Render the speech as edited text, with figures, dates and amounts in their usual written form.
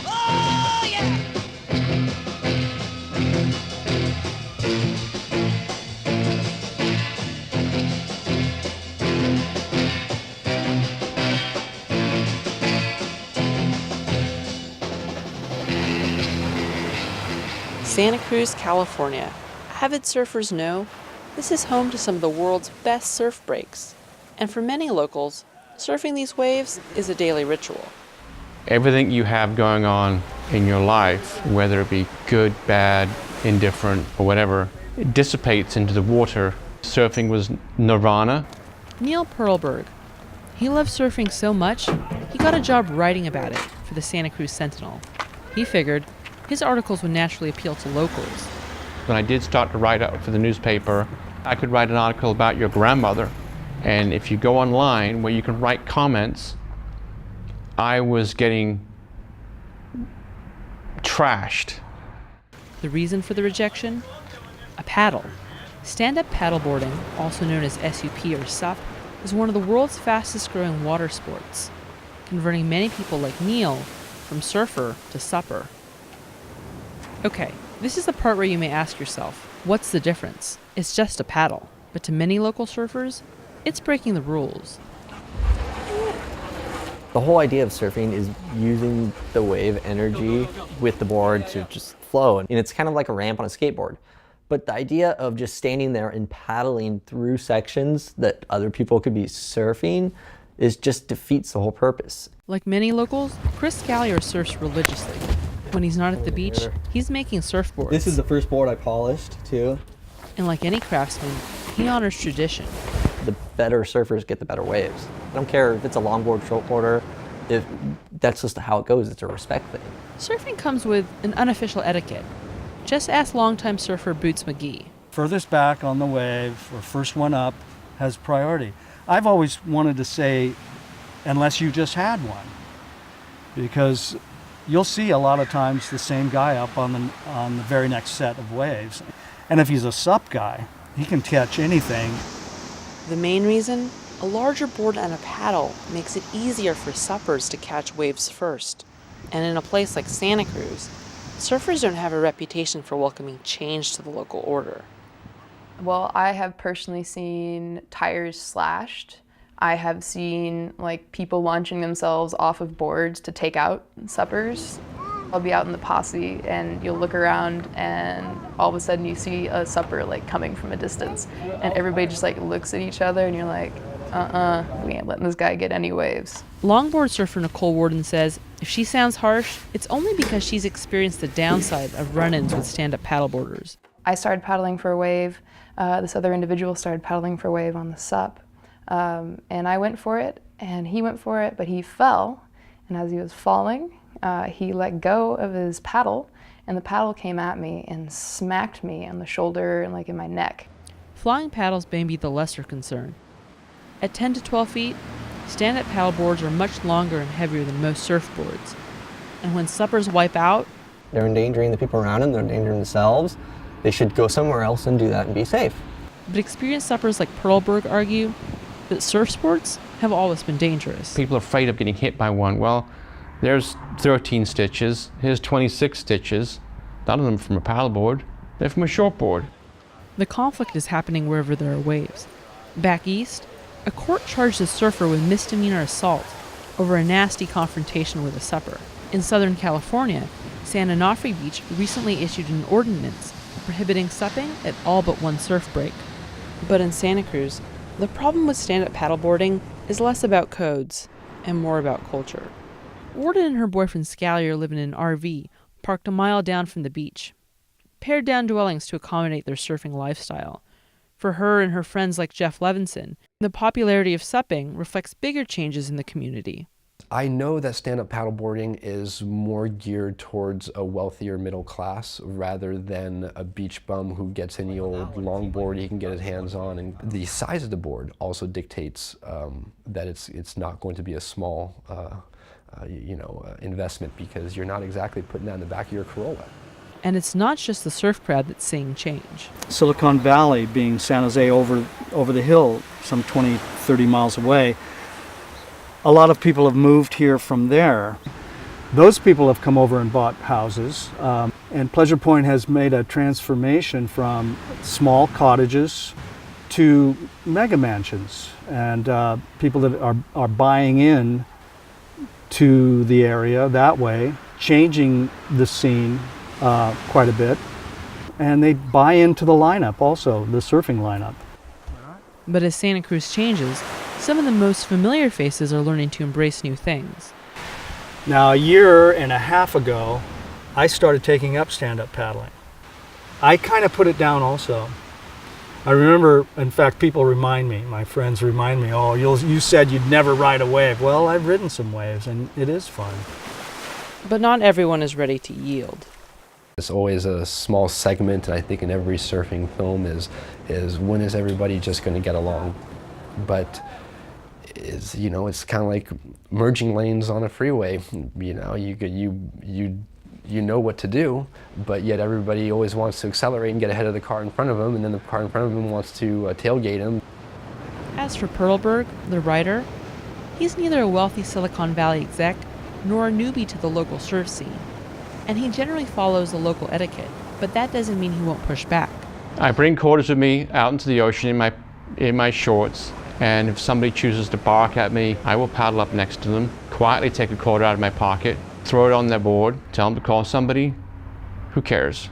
Oh, yeah! Santa Cruz, California. Avid surfers know this is home to some of the world's best surf breaks. And for many locals, surfing these waves is a daily ritual. Everything you have going on in your life, whether it be good, bad, indifferent, or whatever, it dissipates into the water. Surfing was nirvana. Neil Perlberg. He loved surfing so much, he got a job writing about it for the Santa Cruz Sentinel. He figured his articles would naturally appeal to locals. When I did start to write out for the newspaper, I could write an article about your grandmother. And if you go online where you can write comments, I was getting trashed. The reason for the rejection? A paddle. Stand-up paddleboarding, also known as SUP or SUP, is one of the world's fastest growing water sports, converting many people like Neil from surfer to supper. Okay, this is the part where you may ask yourself, what's the difference? It's just a paddle, but to many local surfers, it's breaking the rules. The whole idea of surfing is using the wave energy with the board to just flow, and it's kind of like a ramp on a skateboard. But the idea of just standing there and paddling through sections that other people could be surfing just defeats the whole purpose. Like many locals, Chris Scallier surfs religiously. When he's not at the beach, he's making surfboards. This is the first board I polished, too. And like any craftsman, he honors tradition. The better surfers get the better waves. I don't care if it's a longboard, shortboarder, if that's just how it goes. It's a respect thing. Surfing comes with an unofficial etiquette. Just ask longtime surfer Boots McGee. Furthest back on the wave, or first one up, has priority. I've always wanted to say, unless you just had one, because you'll see a lot of times the same guy up on the very next set of waves. And if he's a SUP guy, he can catch anything. The main reason? A larger board and a paddle makes it easier for suppers to catch waves first. And in a place like Santa Cruz, surfers don't have a reputation for welcoming change to the local order. Well, I have personally seen tires slashed. I have seen people launching themselves off of boards to take out suppers. I'll be out in the posse and you'll look around and all of a sudden you see a supper coming from a distance and everybody just looks at each other and you're like, we ain't letting this guy get any waves. Longboard surfer Nicole Warden says if she sounds harsh, it's only because she's experienced the downside of run-ins with stand-up paddleboarders. I started paddling for a wave. This other individual started paddling for a wave on the SUP. And I went for it, and he went for it, but he fell. And as he was falling, he let go of his paddle, and the paddle came at me and smacked me on the shoulder and in my neck. Flying paddles may be the lesser concern. At 10 to 12 feet, stand-up paddleboards are much longer and heavier than most surfboards. And when suppers wipe out, They're endangering the people around them, they're endangering themselves. They should go somewhere else and do that and be safe. but experienced suppers like Perlberg argue that surf sports have always been dangerous. People are afraid of getting hit by one. Well, there's 13 stitches, here's 26 stitches. None of them from a paddleboard, they're from a shortboard. The conflict is happening wherever there are waves. Back east, a court charged a surfer with misdemeanor assault over a nasty confrontation with a supper. In Southern California, San Onofre Beach recently issued an ordinance prohibiting supping at all but one surf break. But in Santa Cruz, the problem with stand-up paddleboarding is less about codes and more about culture. Warden and her boyfriend Scallier live in an RV parked a mile down from the beach. Pared down dwellings to accommodate their surfing lifestyle. For her and her friends like Jeff Levinson, the popularity of supping reflects bigger changes in the community. I know that stand-up paddleboarding is more geared towards a wealthier middle class rather than a beach bum who gets any old longboard he can get his hands on. And the size of the board also dictates that it's not going to be a small investment, because you're not exactly putting that in the back of your Corolla. And it's not just the surf crowd that's seeing change. Silicon Valley being San Jose over the hill, some 20, 30 miles away, a lot of people have moved here from there. Those people have come over and bought houses, and Pleasure Point has made a transformation from small cottages to mega mansions, and people that are buying in to the area that way, changing the scene quite a bit, and they buy into the lineup also, the surfing lineup. But as Santa Cruz changes, some of the most familiar faces are learning to embrace new things. Now, a year and a half ago, I started taking up stand-up paddling. I kind of put it down also. I remember, in fact, people remind me, my friends remind me, oh, you said you'd never ride a wave. Well, I've ridden some waves, and it is fun. But not everyone is ready to yield. It's always a small segment, and I think in every surfing film is when is everybody just going to get along? But it's kind of like merging lanes on a freeway. You know what to do, but yet everybody always wants to accelerate and get ahead of the car in front of them, and then the car in front of them wants to tailgate them. As for Perlberg, the writer, he's neither a wealthy Silicon Valley exec nor a newbie to the local surf scene. And he generally follows the local etiquette, but that doesn't mean he won't push back. I bring quarters with me out into the ocean in my shorts, and if somebody chooses to bark at me, I will paddle up next to them, quietly take a quarter out of my pocket, throw it on their board, tell them to call somebody. Who cares?